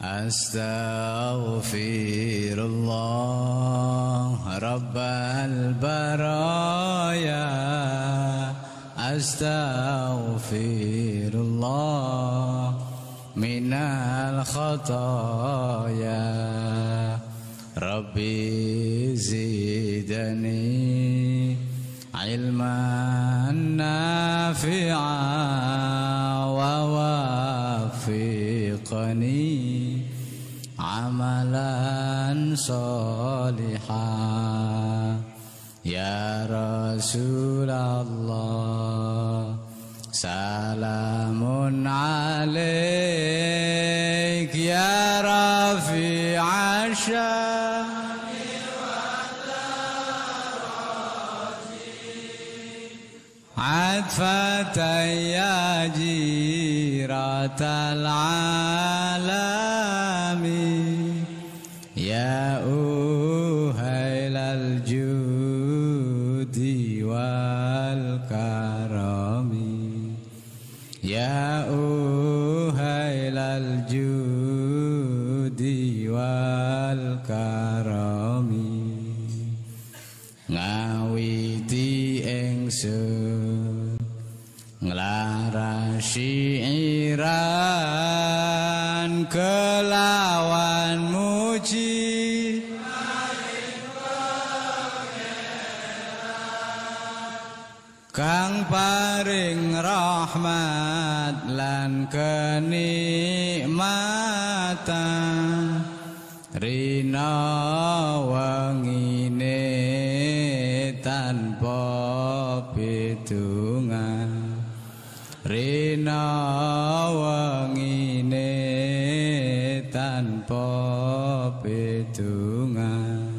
Astaghfirullah Rabbal baraya. Astaghfirullah minal khataya. Rabbi zidani ilman nafi'a wa wafiqani amalan salihah. Ya Rasulullah salamun alaik ya rafi'a sya'ni wal daraji. Atfatan ya jiratal alami. Ya uhailal judi wal karami. Ya uhailal judi wal karami. Ngawiti ingsun nglarasi iran kelawan muji. Kang paring rahmat lan kenikmatan rina wengine tanpa pitungan. Rina wengine tanpa pitungan.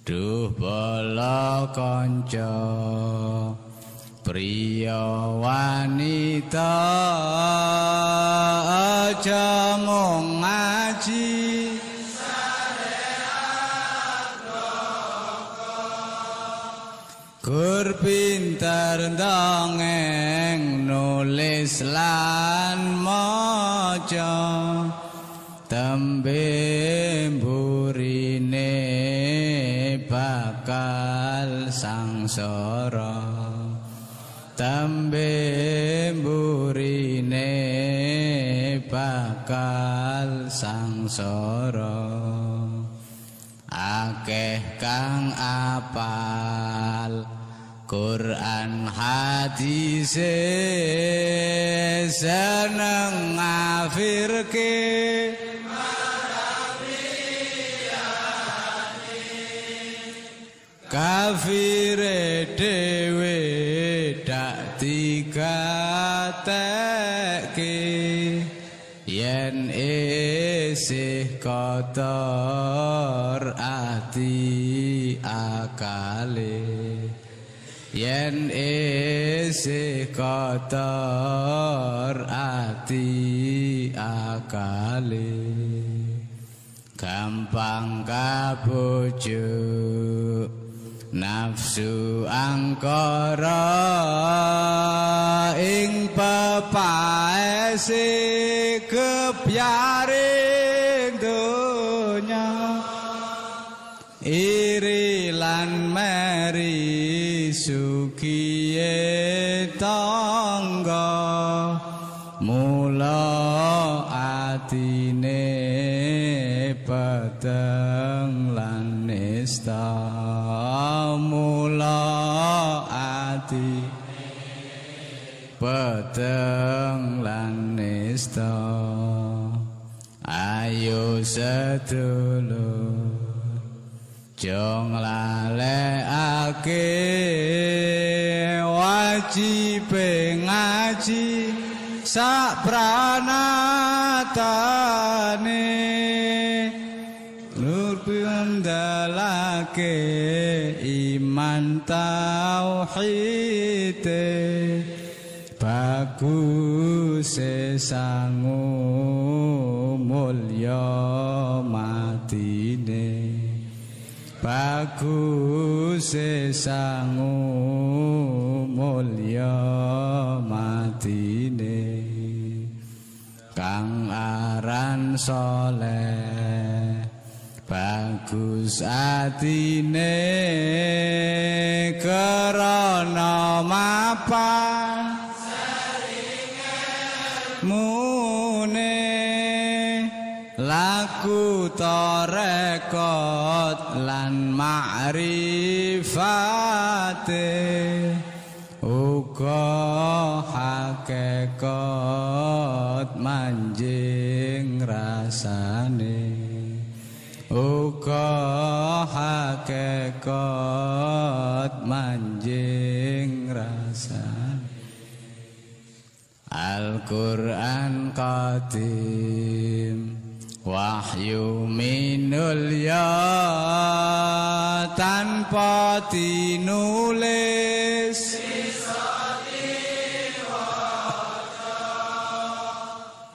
Duh bala kanca priya wanita aja mung ngaji gur pinter ndongeng nulis lan maca. Tembe mburine bakal sangsara. Tembe mburine bakal sangsara. Akeh kang apal Quran hadise seneng ngafirke. Kafire dewe dak digatekke yen isih kotor ati akale. Yen isih kotor ati akale. Gampang kabujuk nafsu angkara ing pepaese kepyaring donya. Iri lan meri sukiye tangga mula atine peteng lan nista. Mula ati peteng lan nista. Ayo sedulur jong lalekake wajib ngaji sak pranatane. Nur pindalake iman tauhide bagus sangu mulya matine. Bagus sangu mulya matine. Kang aran soleh bagus atine krana mapan mune laku tarekot lan ma'rifate uga hakikat manjing rasane uga hakikat manjing rasane Al-Qur'an qadim wahyu minul ya tanpa tinulis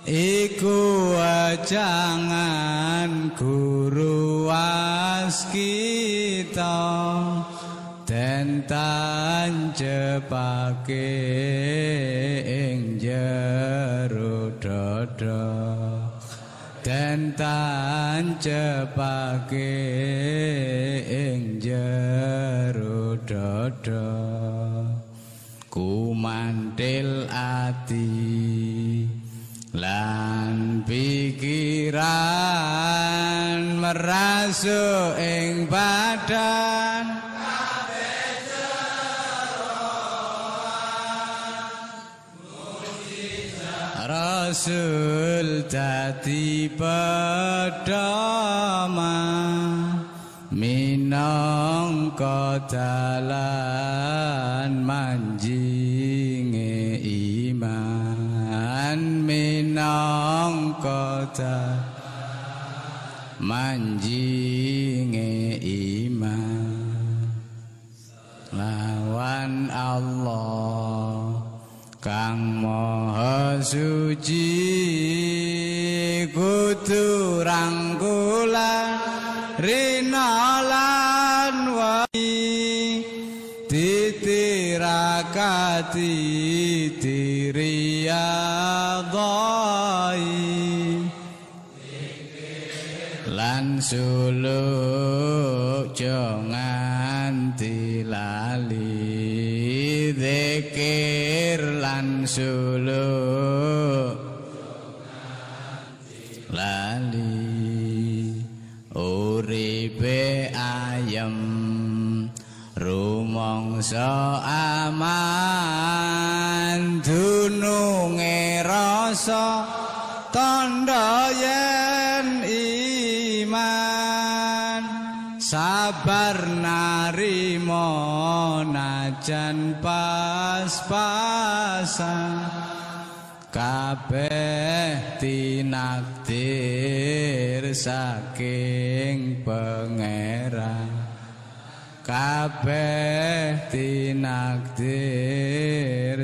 iku wajangan guru waskita den tanjepake ing jero dada den tanjepake ing jero dada kumantil ati lan pikiran merasuk ing badan Rasul dadi pedoman minangka dalan manjinge iman minangka manjinge iman lawan Allah Kang Maha Suci kudu rangkulan rina lan wahi titirakati diriyadhai lan suluk jangan dilali zikir lan suluk lali uripe ayem rumangsa aman dununge rasa tandha yen iman sabar narimo najan pas-pasan kabeh tinakdir saking pangeran kabeh tinakdir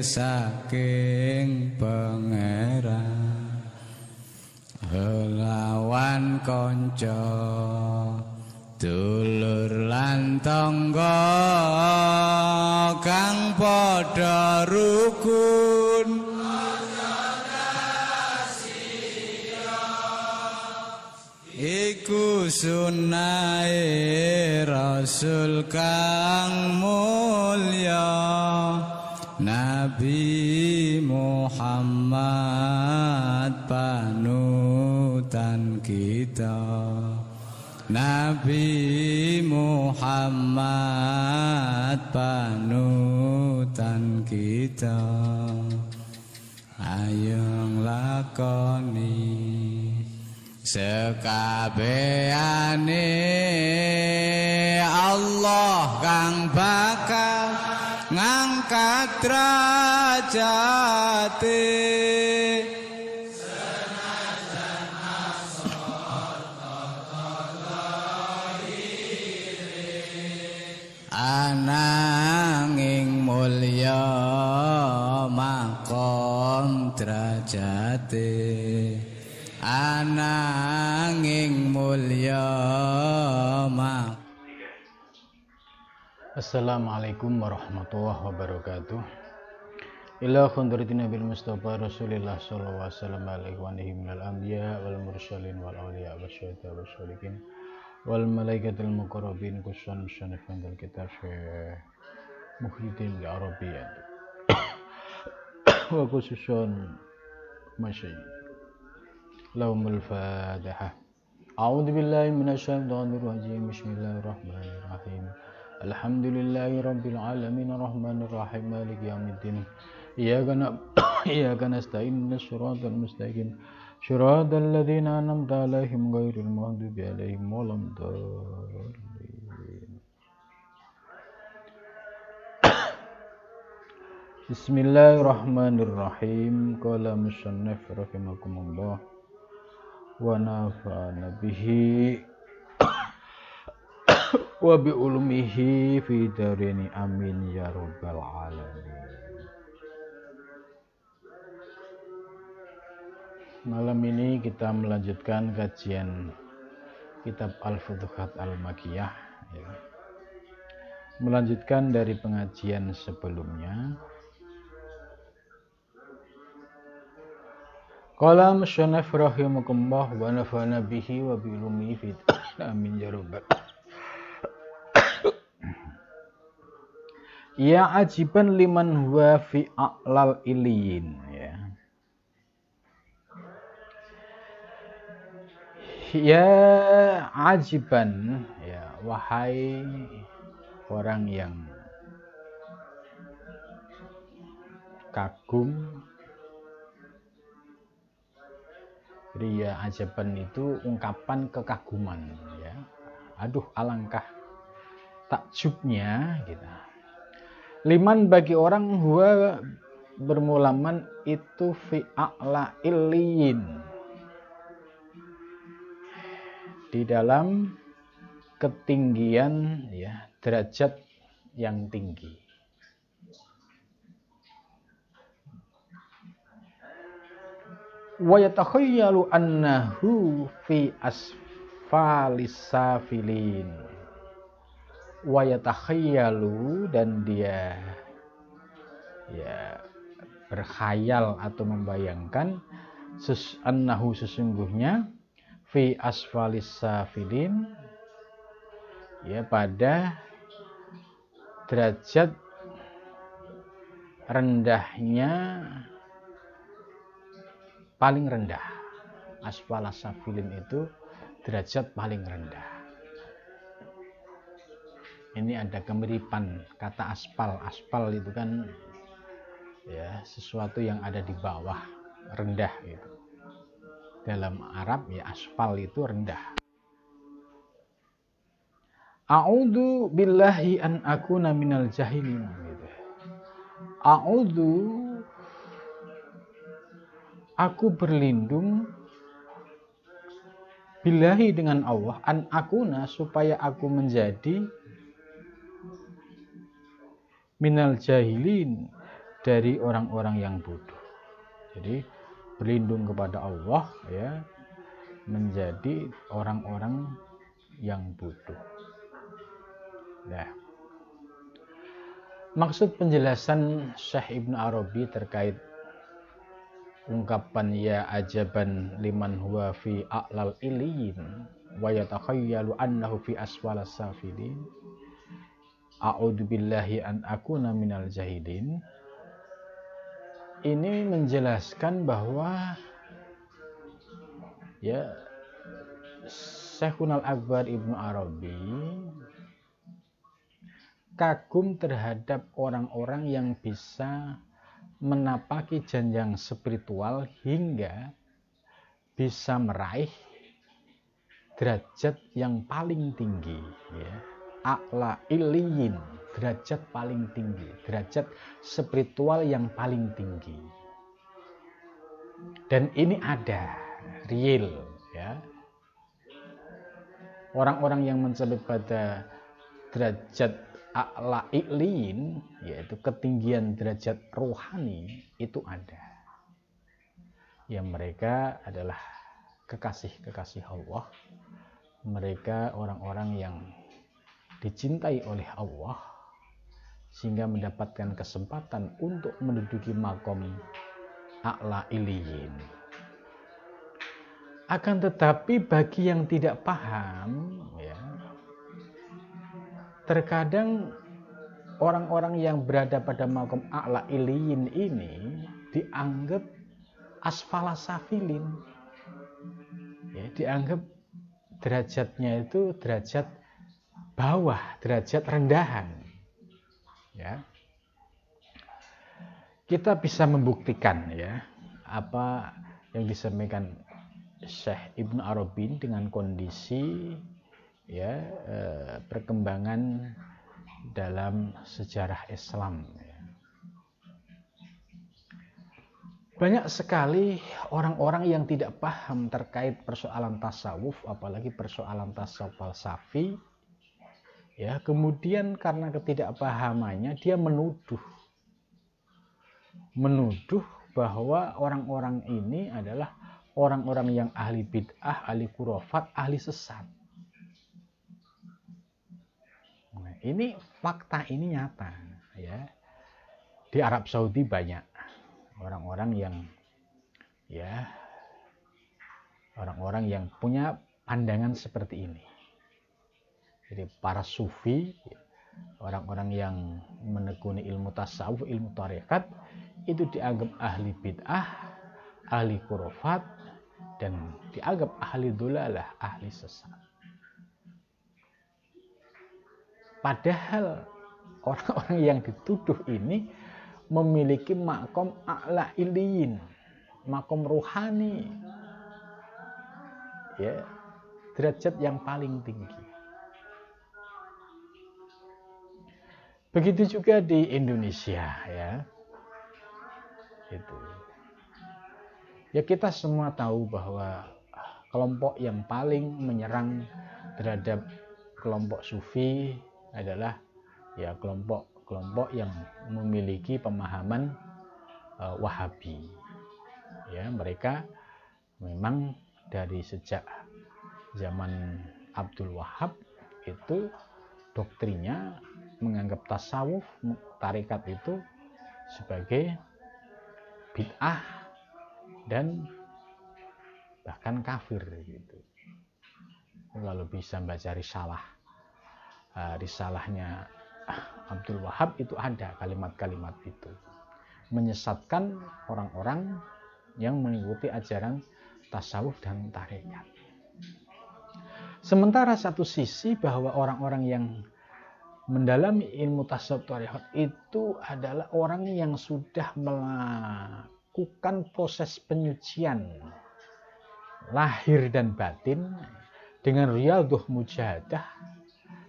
saking pangeran lawan kanca dulur lan tangga kang padha rukun iku sunnahe Rasul kang mulya Nabi Muhammad panutan kita Nabi Muhammad panutan kita ayo lakoni sekabehane Allah kang bakal ngangkat derajate ananging mulya makom derajate ananging mulya makom. Assalamualaikum warahmatullahi wabarakatuh. ila khudratin nabil mustafa rasulillah sallallahu alaihi wasallam minal anbiya wal mursalin wal awliya wasyuhada wasyolikin wal malaikatil muqarrabin kusan sanifan dal kitab Syekh Muhyiddin al-Arabiyyah wa khususun masyi lahumul fatihah. A'udzu billahi minasyaitonir rajim. Bismillahirrahmanirrahim. Alhamdulillahi rabbil alamin arrahmanir rahim maliki yaumiddin. Iyyaka nasta'in shiratal mustaqim shiratal ladzina an'amta 'alaihim ghairil maghdubi 'alaihim waladdallin. Bismillahirrahmanirrahim. Qala musannif rahimakumullah wa nafa'ana bihi wa bi ulumihi fi darini amin ya rabbal alamin. Malam ini kita melanjutkan kajian kitab Al-Futuhat Al-Makkiyah ya. Melanjutkan dari pengajian sebelumnya. Qala musannif rahimakumullah wa nafa'ana bihi wa bi ulumihi fi amin ya rabbal. Ya ajiban liman huwa fi a'lal iliyin ya. Ya ajiban ya, wahai orang yang kagum. Jadi ya ajaban itu ungkapan kekaguman ya. Aduh alangkah takjubnya gitu. Liman bagi orang huwa bermulaman itu fi a'la illiyin, di dalam ketinggian ya, derajat yang tinggi. Wa yatakhayyalu annahu fi asfalis safilin. Wa yatakhayyalu, dan dia ya berkhayal atau membayangkan annahu sesungguhnya fi asfalis safilin ya, pada derajat rendahnya, paling rendah. Asfalas safilin itu derajat paling rendah. Ini ada kemiripan kata aspal. Aspal itu kan ya sesuatu yang ada di bawah, rendah gitu. Dalam Arab ya aspal itu rendah. A'udzu billahi an akuna minal jahilin gitu. A'udzu, aku berlindung, billahi dengan Allah, an akuna, supaya aku menjadi minal jahilin, dari orang-orang yang bodoh. Jadi berlindung kepada Allah ya, menjadi orang-orang yang bodoh. Nah, maksud penjelasan Syekh Ibnu Arabi terkait ungkapan ya ajaban liman huwa fi a'lal iliyin wa yatakhayyalu annahu fi asfalas safilin, a'udzu billahi an akuna minal jahilin, ini menjelaskan bahwa ya Syekhunal Akbar Ibnu Arabi kagum terhadap orang-orang yang bisa menapaki jenjang spiritual hingga bisa meraih derajat yang paling tinggi ya. A'la iliyin, derajat paling tinggi, derajat spiritual yang paling tinggi. Dan ini ada real ya. Orang-orang yang mencapai pada derajat a'la iliyin, yaitu ketinggian derajat rohani, itu ada. Ya, mereka adalah kekasih-kekasih Allah. Mereka orang-orang yang dicintai oleh Allah, sehingga mendapatkan kesempatan untuk menduduki makom a'la iliyin. Akan tetapi bagi yang tidak paham, ya, terkadang orang-orang yang berada pada makom a'la iliyin ini dianggap asfala safilin, ya, dianggap derajatnya itu derajat bawah, derajat rendahan. Ya, kita bisa membuktikan, ya, apa yang disampaikan Syekh Ibnu Arabi dengan kondisi, ya, perkembangan dalam sejarah Islam. Banyak sekali orang-orang yang tidak paham terkait persoalan tasawuf, apalagi persoalan tasawuf falsafi, ya, kemudian karena ketidakpahamannya dia menuduh bahwa orang-orang ini adalah orang-orang yang ahli bid'ah, ahli khurafat, ahli sesat. Nah, ini fakta, ini nyata, ya. Di Arab Saudi banyak orang-orang yang, ya, orang-orang yang punya pandangan seperti ini. Jadi para sufi, orang-orang yang menekuni ilmu tasawuf, ilmu tarekat, itu dianggap ahli bid'ah, ahli khurafat, dan dianggap ahli dolalah, ahli sesat. Padahal orang-orang yang dituduh ini memiliki makom a'la iliyin, makom rohani, ya, derajat yang paling tinggi. Begitu juga di Indonesia, ya. Itu. Ya, kita semua tahu bahwa kelompok yang paling menyerang terhadap kelompok sufi adalah, ya, kelompok yang memiliki pemahaman Wahabi. Ya, mereka memang dari sejak zaman Abdul Wahab itu doktrinnya menganggap tasawuf, tarekat itu sebagai bid'ah dan bahkan kafir gitu. Kalau bisa baca risalahnya Abdul Wahab itu ada kalimat-kalimat itu, menyesatkan orang-orang yang mengikuti ajaran tasawuf dan tarekat. Sementara satu sisi bahwa orang-orang yang mendalami ilmu tasawuf tarekat itu adalah orang yang sudah melakukan proses penyucian lahir dan batin dengan riyadhah mujahadah,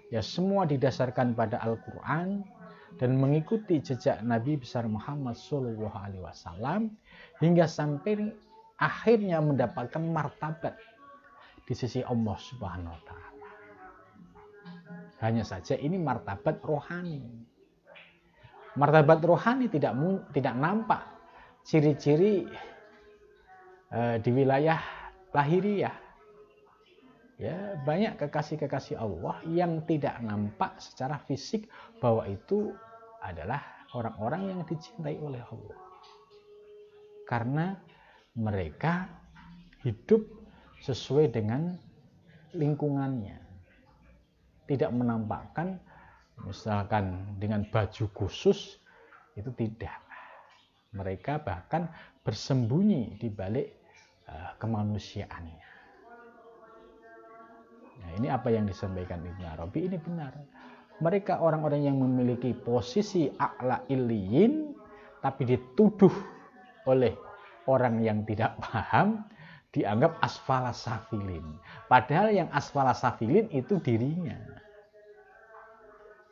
ya, semua didasarkan pada Al-Quran dan mengikuti jejak Nabi besar Muhammad SAW hingga sampai akhirnya mendapatkan martabat di sisi Allah Subhanahu wa Ta'ala. Hanya saja ini martabat rohani. Martabat rohani tidak nampak ciri-ciri di wilayah lahiriah. Ya, banyak kekasih-kekasih Allah yang tidak nampak secara fisik bahwa itu adalah orang-orang yang dicintai oleh Allah. Karena mereka hidup sesuai dengan lingkungannya. Tidak menampakkan misalkan dengan baju khusus, itu tidak. Mereka bahkan bersembunyi di balik kemanusiaannya. Nah, ini apa yang disampaikan Ibnu Arabi ini benar. Mereka orang-orang yang memiliki posisi a'la iliyin tapi dituduh oleh orang yang tidak paham dianggap asfala safilin. Padahal yang asfala safilin itu dirinya.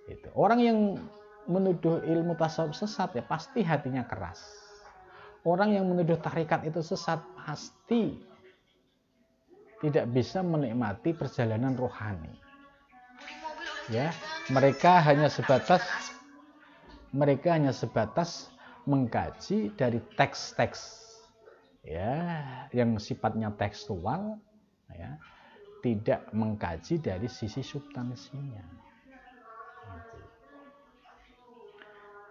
Itu. Orang yang menuduh ilmu tasawuf sesat ya pasti hatinya keras. Orang yang menuduh tarekat itu sesat pasti tidak bisa menikmati perjalanan rohani. Ya, mereka hanya sebatas mengkaji dari teks-teks, ya, yang sifatnya tekstual, ya, tidak mengkaji dari sisi substansinya.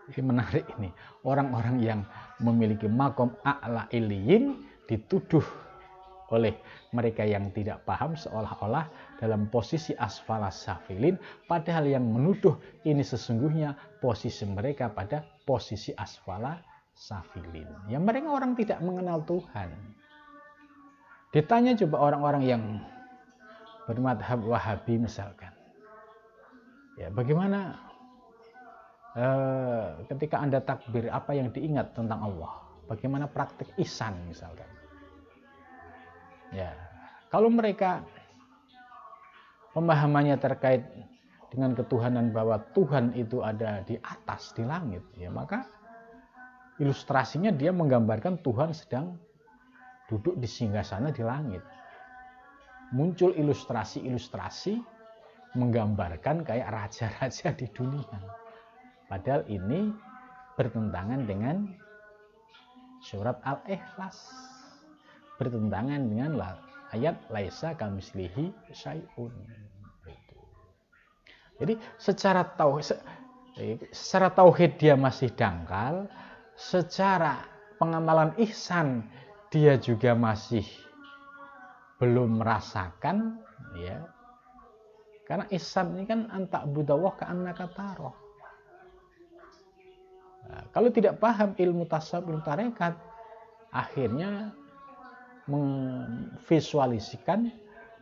Ini menarik ini. Orang-orang yang memiliki makom a'la iliyin dituduh oleh mereka yang tidak paham seolah-olah dalam posisi asfala safilin, padahal yang menuduh ini sesungguhnya posisi mereka pada posisi asfala safilin. Yang mereka orang tidak mengenal Tuhan. Ditanya coba orang-orang yang bermadhab Wahabi misalkan, ya bagaimana ketika Anda takbir, apa yang diingat tentang Allah? Bagaimana praktik ihsan misalkan? Ya, kalau mereka pemahamannya terkait dengan ketuhanan bahwa Tuhan itu ada di atas, di langit, ya maka ilustrasinya dia menggambarkan Tuhan sedang duduk di singgasana di langit. Muncul ilustrasi-ilustrasi menggambarkan kayak raja-raja di dunia. Padahal ini bertentangan dengan surat Al-Ikhlas. Bertentangan dengan ayat laisa kamislihi syai'un. Jadi secara tauhid dia masih dangkal, secara pengamalan ihsan dia juga masih belum merasakan, ya. Karena ihsan ini kan antak budawah ka'annaka taroh. Nah, kalau tidak paham ilmu tasawuf, ilmu tarekat, akhirnya memvisualisikan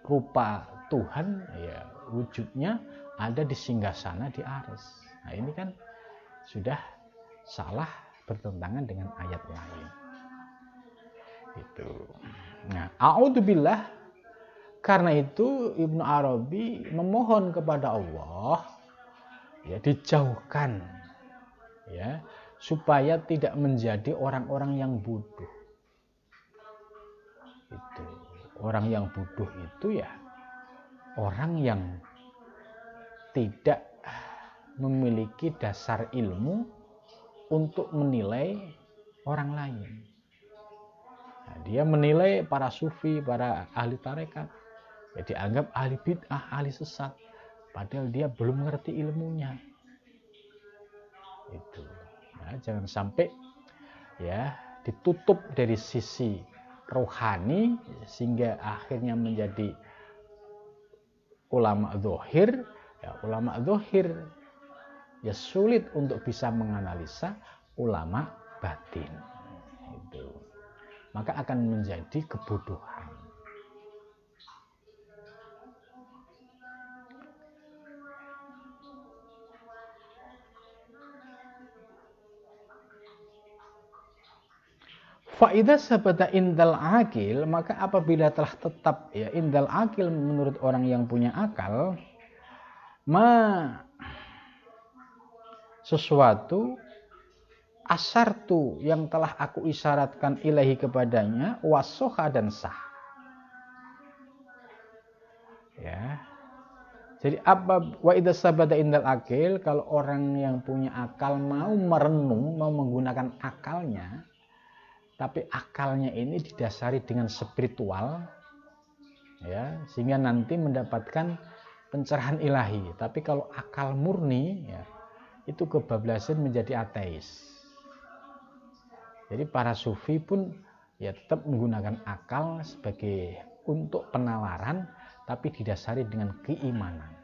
rupa Tuhan, ya wujudnya ada di singgasana di arsy. Nah ini kan sudah salah, bertentangan dengan ayat lain. Itu. Nah, a'udzubillah, karena itu Ibnu Arabi memohon kepada Allah, ya dijauhkan, ya supaya tidak menjadi orang-orang yang bodoh. Itu. Orang yang bodoh itu ya orang yang tidak memiliki dasar ilmu untuk menilai orang lain. Nah, dia menilai para sufi, para ahli tarekat, ya dianggap ahli bid'ah, ahli sesat, padahal dia belum mengerti ilmunya. Itu. Nah, jangan sampai ya ditutup dari sisi rohani sehingga akhirnya menjadi ulama dzahir. Ya, ulama dzahir ya sulit untuk bisa menganalisa ulama batin. Itu. Maka akan menjadi kebodohan. Faidah sabata indal akil, maka apabila telah tetap ya indal akil menurut orang yang punya akal, sesuatu asartu yang telah aku isyaratkan ilahi kepadanya wasoha dan sah. Ya. Jadi apa wa idza sabata indal akil, kalau orang yang punya akal mau merenung, mau menggunakan akalnya, tapi akalnya ini didasari dengan spiritual, ya, sehingga nanti mendapatkan pencerahan ilahi. Tapi kalau akal murni, ya, itu kebablasan menjadi ateis. Jadi para sufi pun ya tetap menggunakan akal sebagai untuk penalaran, tapi didasari dengan keimanan.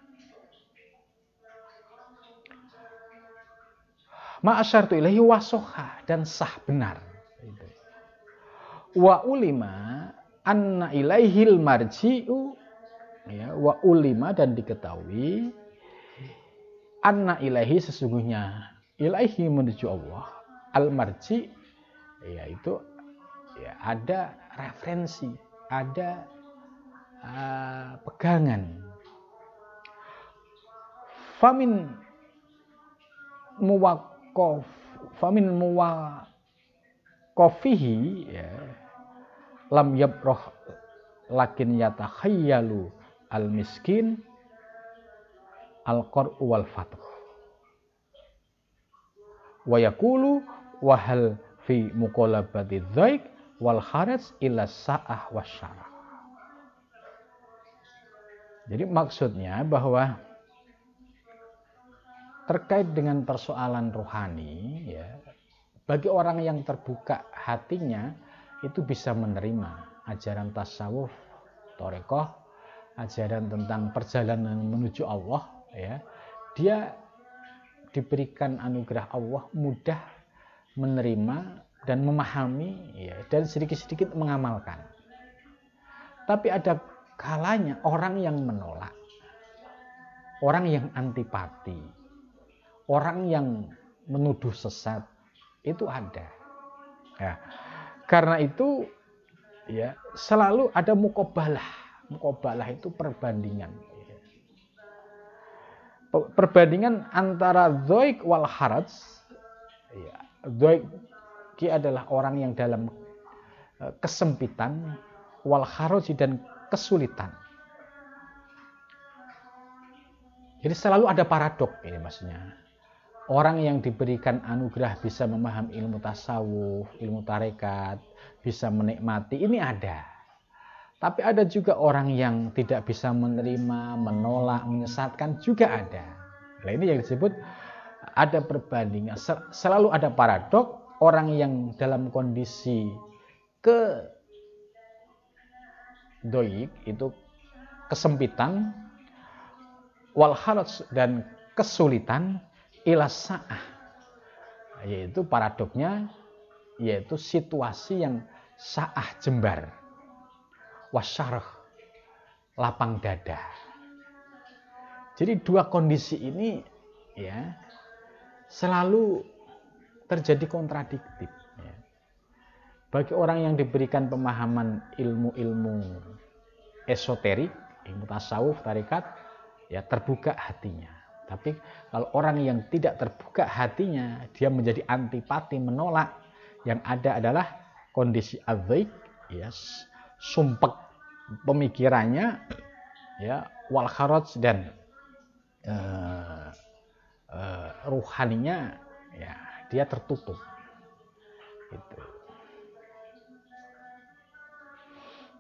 Ma'asyartu ilahi wasoha dan sah benar. Wa ulima anna ilaihil marji'u, ya, wa ulima dan diketahui anna ilaihi sesungguhnya ilaihi menuju Allah, al marji, yaitu ya ada referensi, ada pegangan. Famin muwaqqafihi, ya, lam yabroh lakin yatakhayyalu al miskin al qar'u wal fatah wa yaqulu wa hal fi muqalabati dhaik wal kharaj ila sa'ah wasyarah. Jadi maksudnya bahwa terkait dengan persoalan rohani, ya, bagi orang yang terbuka hatinya itu bisa menerima ajaran tasawuf, thariqah, ajaran tentang perjalanan menuju Allah, ya. Dia diberikan anugerah Allah mudah menerima dan memahami, ya, dan sedikit-sedikit mengamalkan. Tapi ada kalanya orang yang menolak, orang yang antipati, orang yang menuduh sesat itu ada. Ya. Karena itu, ya, selalu ada muqabalah. Muqabalah itu perbandingan. Ya. Perbandingan antara dhaik wal haraj. Ya. Dhaik adalah orang yang dalam kesempitan, wal haraj dan kesulitan. Jadi selalu ada paradok ini maksudnya. Orang yang diberikan anugerah bisa memahami ilmu tasawuf, ilmu tarekat, bisa menikmati, ini ada. Tapi ada juga orang yang tidak bisa menerima, menolak, menyesatkan, juga ada. Nah, ini yang disebut ada perbandingan. Selalu ada paradok, orang yang dalam kondisi doik itu kesempitan, wal haraj dan kesulitan, ila sa'ah, yaitu paradoknya, yaitu situasi yang sa'ah jembar, wasyarah lapang dada. Jadi dua kondisi ini, ya, selalu terjadi kontradiktif, ya. Bagi orang yang diberikan pemahaman ilmu-ilmu esoterik, ilmu tasawuf, tarekat, ya, terbuka hatinya. Tapi kalau orang yang tidak terbuka hatinya, dia menjadi antipati, menolak. Yang ada adalah kondisi adzaik, ya, sumpek pemikirannya, ya, wal kharaj dan ruhaninya, ya, dia tertutup. Gitu.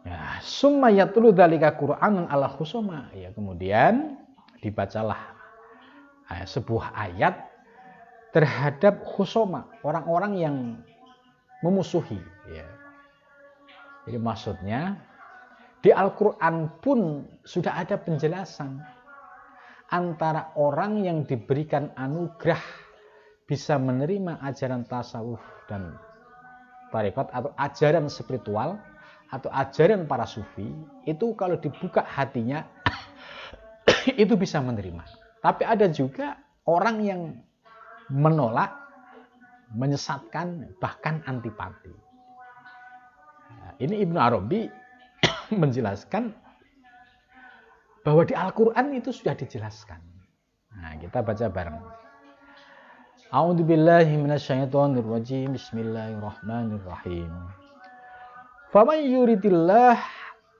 Ya, summa yatlu dzalika Qur'anan ala khusuma, ya, kemudian dibacalah sebuah ayat terhadap khusoma, orang-orang yang memusuhi, ya. Jadi maksudnya di Al-Quran pun sudah ada penjelasan antara orang yang diberikan anugerah bisa menerima ajaran tasawuf dan tarekat atau ajaran spiritual atau ajaran para sufi, itu kalau dibuka hatinya itu bisa menerima. Tapi ada juga orang yang menolak, menyesatkan, bahkan antipati. Nah, ini Ibnu Arabi menjelaskan bahwa di Al-Quran itu sudah dijelaskan. Nah, kita baca bareng. A'udzubillahi minasyaitonirrajim. Bismillahirrahmanirrahim. Faman yuridillah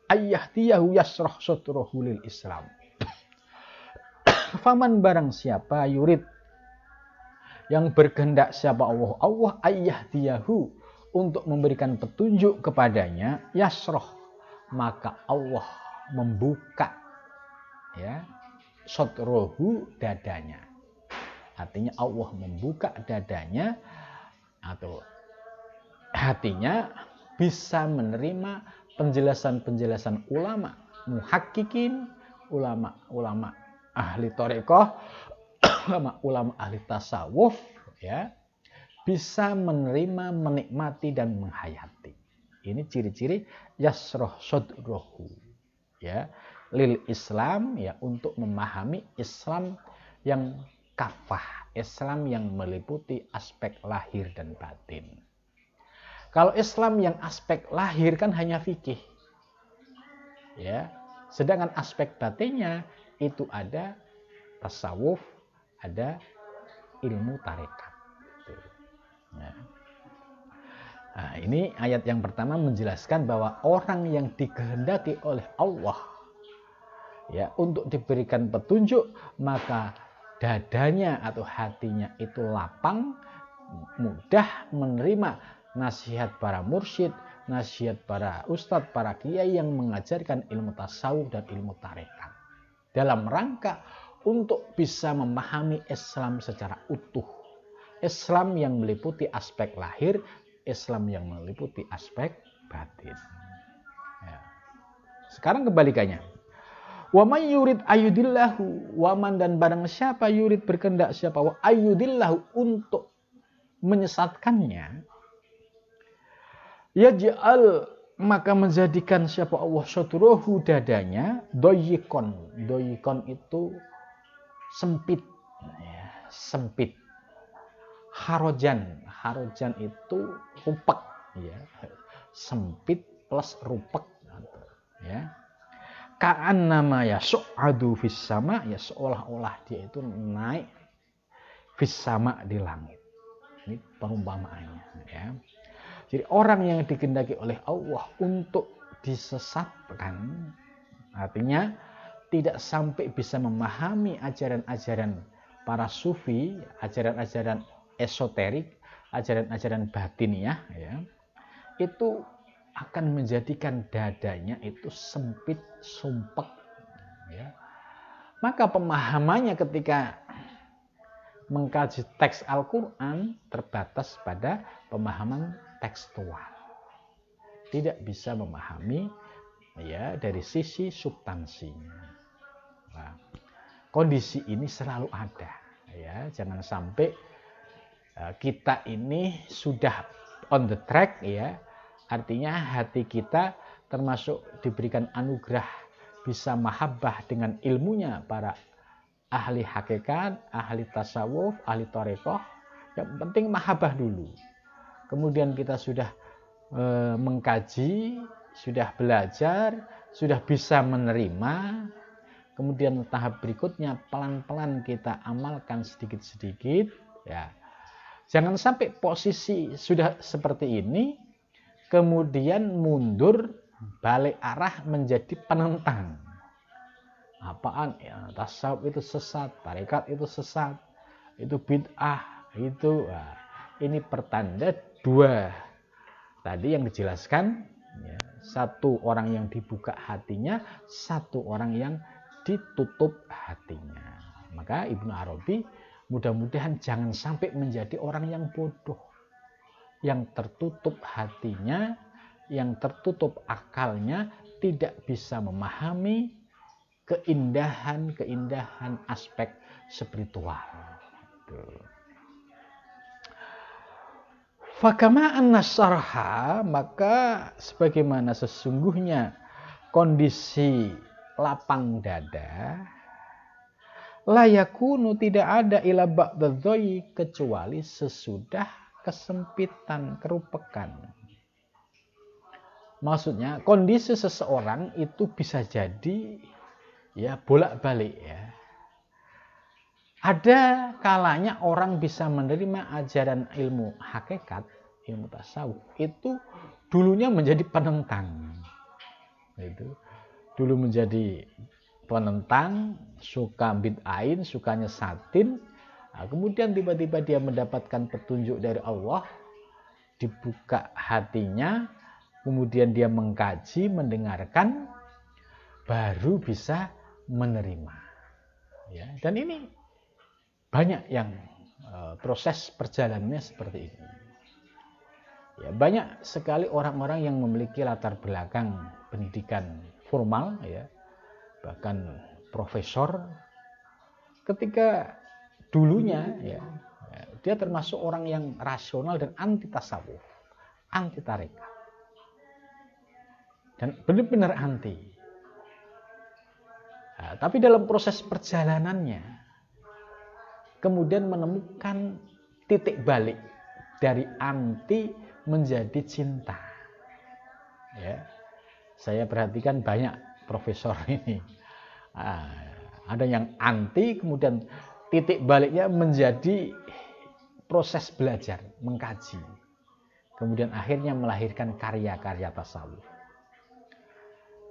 ayyahdiyahu yasrah sadrahu lil Islam. Faman barang siapa yurid, yang berkehendak siapa Allah ayyahdiyahu, untuk memberikan petunjuk kepadanya, yasroh, maka Allah membuka, ya, sadrahu, dadanya. Artinya Allah membuka dadanya atau hatinya bisa menerima penjelasan-penjelasan ulama muhakkikin, ulama ahli thariqah, ulama ahli tasawuf, ya, bisa menerima, menikmati dan menghayati. Ini ciri-ciri yasroh sadrahu, ya, lil Islam, ya, untuk memahami Islam yang kafah, Islam yang meliputi aspek lahir dan batin. Kalau Islam yang aspek lahir kan hanya fikih, ya, sedangkan aspek batinnya itu ada tasawuf, ada ilmu tarekat. Nah, ini ayat yang pertama menjelaskan bahwa orang yang dikehendaki oleh Allah, ya, untuk diberikan petunjuk, maka dadanya atau hatinya itu lapang, mudah menerima nasihat para mursyid, nasihat para ustadz, para kiai yang mengajarkan ilmu tasawuf dan ilmu tarekat, dalam rangka untuk bisa memahami Islam secara utuh. Islam yang meliputi aspek lahir, Islam yang meliputi aspek batin. Ya. Sekarang kebalikannya. Waman yurid ayudillahu, waman dan barang siapa yurid berkehendak siapa wa ayudillahu untuk menyesatkannya, yaj'al maka menjadikan siapa Allah sadruhu dadanya doyikon. Doyikon itu sempit, ya, sempit. Harojan, harojan itu rupek, ya, sempit plus rupek, ya. Ka'an nama ya su'adu fis sama, ya seolah-olah dia itu naik fis sama di langit. Ini perumpamaannya, ya. Jadi orang yang dikehendaki oleh Allah untuk disesatkan, artinya tidak sampai bisa memahami ajaran-ajaran para sufi, ajaran-ajaran esoterik, ajaran-ajaran batiniah, ya, itu akan menjadikan dadanya itu sempit, sumpek, ya. Maka pemahamannya ketika mengkaji teks Al-Quran terbatas pada pemahaman tekstual, tidak bisa memahami, ya, dari sisi substansinya. Nah, kondisi ini selalu ada, ya. Jangan sampai kita ini sudah on the track, ya. Artinya hati kita termasuk diberikan anugerah bisa mahabbah dengan ilmunya para ahli hakikat, ahli tasawuf, ahli tarekoh. Yang penting mahabbah dulu. Kemudian kita sudah mengkaji, sudah belajar, sudah bisa menerima. Kemudian tahap berikutnya pelan-pelan kita amalkan sedikit-sedikit, ya. Jangan sampai posisi sudah seperti ini kemudian mundur, balik arah menjadi penentang. Apaan? Ya, tasawuf itu sesat, tarekat itu sesat, itu bid'ah, itu. Nah, ini pertanda dua. Tadi yang dijelaskan, ya, satu orang yang dibuka hatinya, satu orang yang ditutup hatinya. Maka Ibnu Arabi mudah-mudahan jangan sampai menjadi orang yang bodoh, yang tertutup hatinya, yang tertutup akalnya, tidak bisa memahami keindahan-keindahan aspek spiritual. Fakama an-nasarha, maka sebagaimana sesungguhnya kondisi lapang dada, la yakunu, tidak ada ila ba'dadh-dhayyi, kecuali sesudah kesempitan, kerupekan. Maksudnya kondisi seseorang itu bisa jadi, ya, bolak-balik, ya. Ada kalanya orang bisa menerima ajaran ilmu hakikat, ilmu tasawuf, itu dulunya menjadi penentang. Itu dulu menjadi penentang, suka bid'ain, sukanya satin. Nah, kemudian tiba-tiba dia mendapatkan petunjuk dari Allah, dibuka hatinya, kemudian dia mengkaji, mendengarkan, baru bisa menerima, ya. Dan ini banyak yang proses perjalanannya seperti ini, ya. Banyak sekali orang-orang yang memiliki latar belakang pendidikan formal, ya, bahkan profesor, ketika dulunya, ya, dia termasuk orang yang rasional dan anti tasawuf, anti tarekat, dan benar-benar anti. Nah, tapi dalam proses perjalanannya kemudian menemukan titik balik dari anti menjadi cinta, ya. Saya perhatikan banyak profesor ini, ada yang anti, kemudian titik baliknya menjadi proses belajar, mengkaji. Kemudian akhirnya melahirkan karya-karya tasawuf.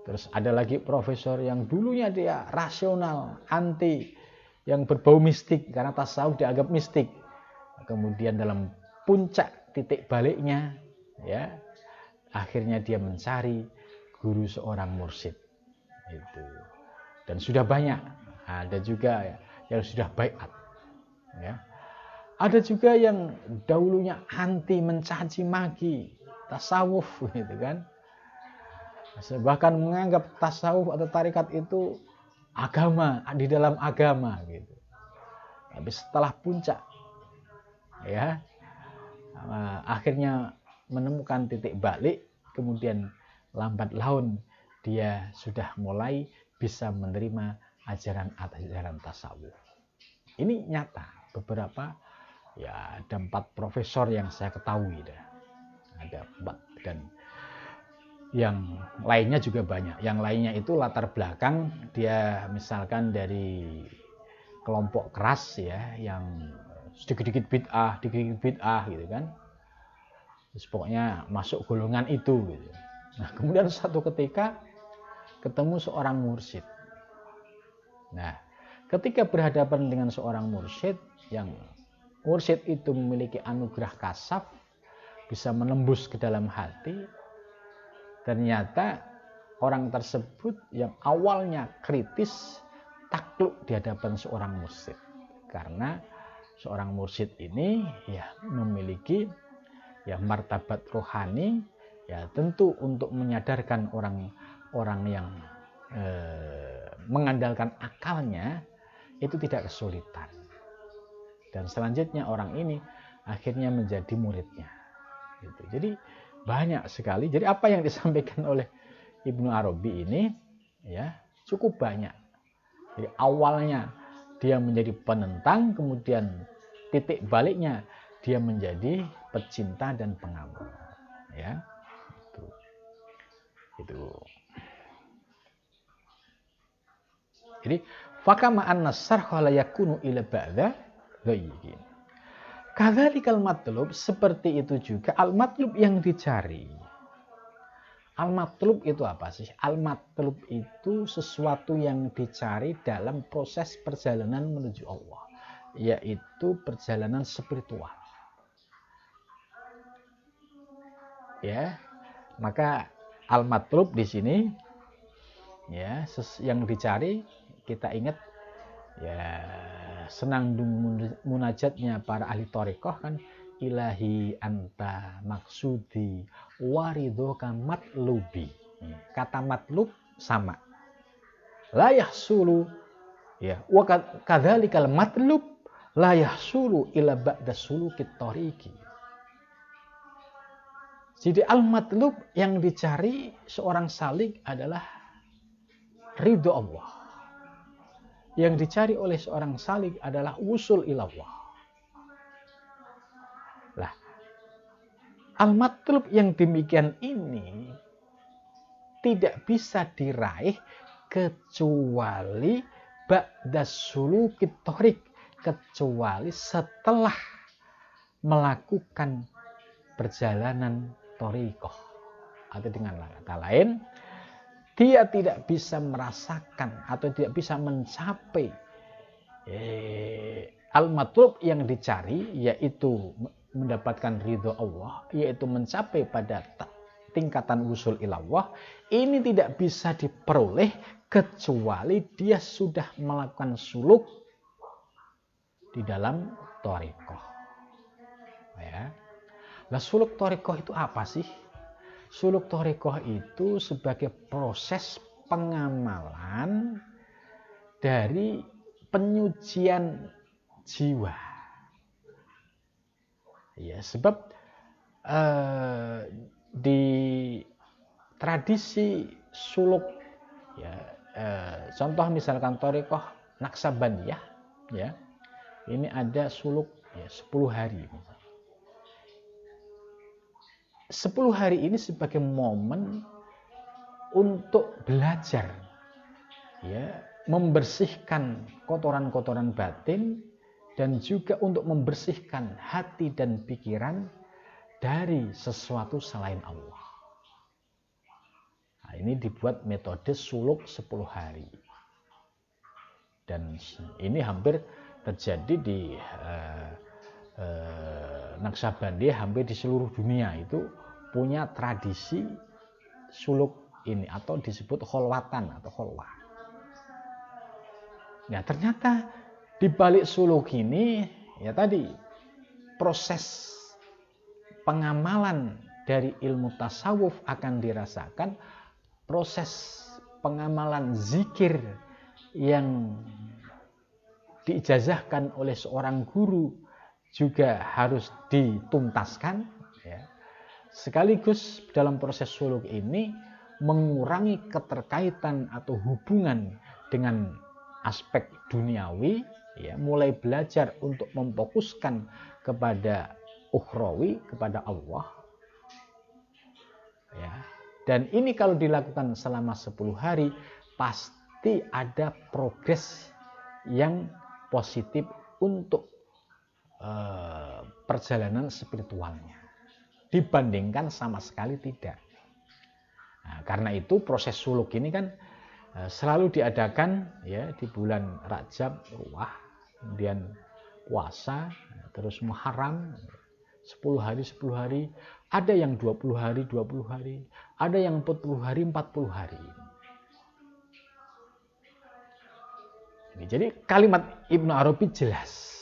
Terus ada lagi profesor yang dulunya dia rasional, anti, yang berbau mistik, karena tasawuf dianggap mistik. Kemudian dalam puncak titik baliknya, ya, akhirnya dia mencari guru seorang mursyid. Itu. Dan sudah banyak. Ada juga, ya, yang sudah baiat. Ya. Ada juga yang dahulunya anti, mencaci maki tasawuf gitu kan. Bahkan menganggap tasawuf atau tarekat itu agama, di dalam agama gitu. Tapi setelah puncak ya akhirnya menemukan titik balik, kemudian lambat laun dia sudah mulai bisa menerima ajaran tasawuf. Ini nyata. Beberapa ya ada 4 profesor yang saya ketahui dah. Ada 4 dan yang lainnya juga banyak. Yang lainnya itu latar belakang dia misalkan dari kelompok keras ya, yang sedikit-sedikit bid'ah gitu kan. Terus pokoknya masuk golongan itu gitu. Nah, kemudian satu ketika ketemu seorang mursyid. Nah, ketika berhadapan dengan seorang mursyid, yang mursyid itu memiliki anugerah kasaf, bisa menembus ke dalam hati, ternyata orang tersebut yang awalnya kritis takluk di hadapan seorang mursyid. Karena seorang mursyid ini ya memiliki ya martabat rohani, ya tentu untuk menyadarkan orang yang mengandalkan akalnya itu tidak kesulitan. Dan selanjutnya orang ini akhirnya menjadi muridnya. Gitu. Jadi banyak sekali. Jadi apa yang disampaikan oleh Ibnu Arabi ini ya cukup banyak. Jadi awalnya dia menjadi penentang, kemudian titik baliknya dia menjadi pecinta dan pengamal. Ya, itu. Jadi fakama an-nasar la yakunu ila ba'da ghayyin. Kadzalikal matlub, seperti itu juga al-matlub yang dicari. Al-matlub itu apa sih? Al-matlub itu sesuatu yang dicari dalam proses perjalanan menuju Allah, yaitu perjalanan spiritual. Ya. Maka al-matlub di sini ya yang dicari, kita ingat ya senang munajatnya para ahli thariqah kan, ilahi anta maksudi waridhoka matlubi. Kata matlub sama, la yahsulu ya wa kadzalikal matlub la yahsulu ila ba'da sulukit thariqi. Jadi al-matlub yang dicari seorang salik adalah ridho Allah. Yang dicari oleh seorang salik adalah wusul ilallah. Lah, al-matlub yang demikian ini tidak bisa diraih kecuali ba'da sulukit thariq, kecuali setelah melakukan perjalanan thariqah. Atau dengan kata lain, dia tidak bisa merasakan atau tidak bisa mencapai al-matlub yang dicari, yaitu mendapatkan ridho Allah, yaitu mencapai pada tingkatan wusul ilallah. Ini tidak bisa diperoleh kecuali dia sudah melakukan suluk di dalam thariqah. Ya. Nah, suluk thariqah itu apa sih? Suluk thariqah itu sebagai proses pengamalan dari penyucian jiwa. Ya, sebab di tradisi suluk ya, contoh misalkan thariqah Naqsabandiyah ya. Ini ada suluk ya 10 hari. 10 hari ini sebagai momen untuk belajar ya, membersihkan kotoran-kotoran batin dan juga untuk membersihkan hati dan pikiran dari sesuatu selain Allah. Nah, ini dibuat metode suluk 10 hari. Dan ini hampir terjadi di Naqsabandiyah, hampir di seluruh dunia itu punya tradisi suluk ini atau disebut kholwatan atau kholwah. Nah, ternyata Di balik suluk ini, ya tadi, proses pengamalan dari ilmu tasawuf akan dirasakan, proses pengamalan zikir yang diijazahkan oleh seorang guru juga harus dituntaskan, ya. Sekaligus dalam proses suluk ini mengurangi keterkaitan atau hubungan dengan aspek duniawi, ya, mulai belajar untuk memfokuskan kepada ukhrawi, kepada Allah, ya. Dan ini kalau dilakukan selama 10 hari pasti ada progres yang positif untuk perjalanan spiritualnya dibandingkan sama sekali tidak. Nah, karena itu proses suluk ini kan selalu diadakan, ya, di bulan Rajab, Ruwah, kemudian puasa, terus Muharram, 10 hari 10 hari, ada yang 20 hari 20 hari, ada yang 40 hari 40 hari. Jadi kalimat Ibnu Arabi jelas.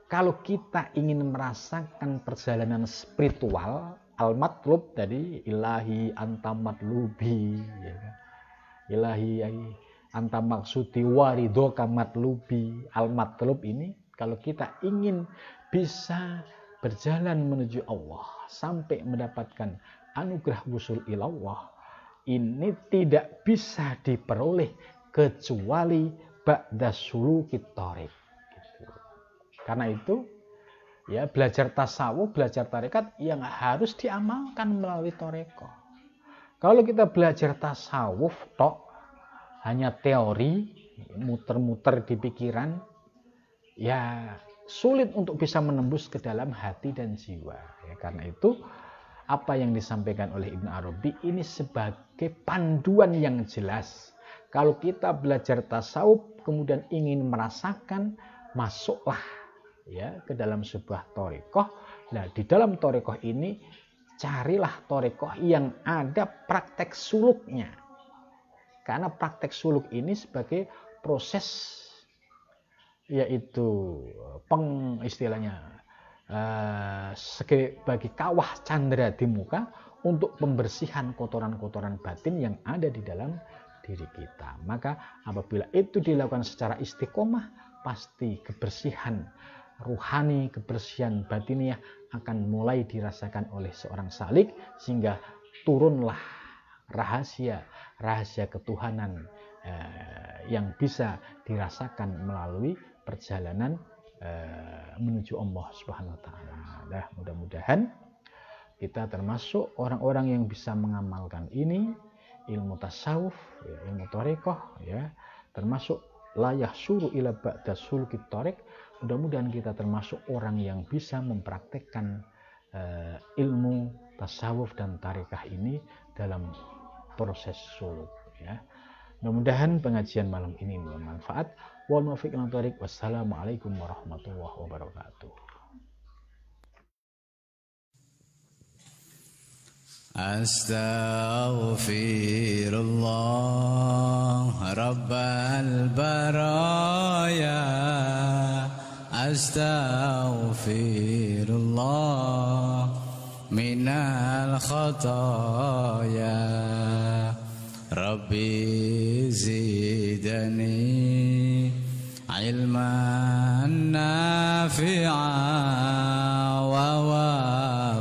Kalau kita ingin merasakan perjalanan spiritual, al-matlub tadi, ilahi anta matlubi, ya. Ilahi anta maksudi waridoka matlubi, al-matlub ini, kalau kita ingin bisa berjalan menuju Allah sampai mendapatkan anugerah wusul ilallah, ini tidak bisa diperoleh kecuali ba'da sulukit thariq. Gitu. Karena itu, ya, belajar tasawuf, belajar tarekat yang harus diamalkan melalui tarekat. Kalau kita belajar tasawuf tok, hanya teori, muter-muter di pikiran, ya sulit untuk bisa menembus ke dalam hati dan jiwa. Ya, karena itu, apa yang disampaikan oleh Ibnu Arabi ini sebagai panduan yang jelas. Kalau kita belajar tasawuf, kemudian ingin merasakan, masuklah, ya, ke dalam sebuah thariqah. Nah, di dalam thariqah ini carilah thariqah yang ada praktek suluknya. Karena praktek suluk ini sebagai proses, yaitu istilahnya sebagai kawah candra di muka untuk pembersihan kotoran-kotoran batin yang ada di dalam diri kita. Maka apabila itu dilakukan secara istiqomah, pasti kebersihan ruhani, kebersihan batiniah akan mulai dirasakan oleh seorang salik, sehingga turunlah rahasia ketuhanan yang bisa dirasakan melalui perjalanan menuju Allah Subhanahu wa taala. Nah, mudah-mudahan kita termasuk orang-orang yang bisa mengamalkan ini, ilmu tasawuf, ya, ilmu thariqah, ya, termasuk la yahsuru ila ba'da sulukit thariq. Mudah-mudahan kita termasuk orang yang bisa mempraktekkan ilmu tasawuf dan thariqah ini dalam proses suluk, ya. Mudah-mudahan pengajian malam ini bermanfaat. Wal muwaffiq ila thariq. Wassalamualaikum warahmatullahi wabarakatuh. Astaghfirullah Rabbal baraya, astaghfirullah minal khataya, Rabbi zidani ilman nafi'a wa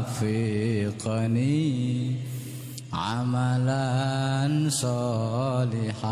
wafiqani amalan salihah.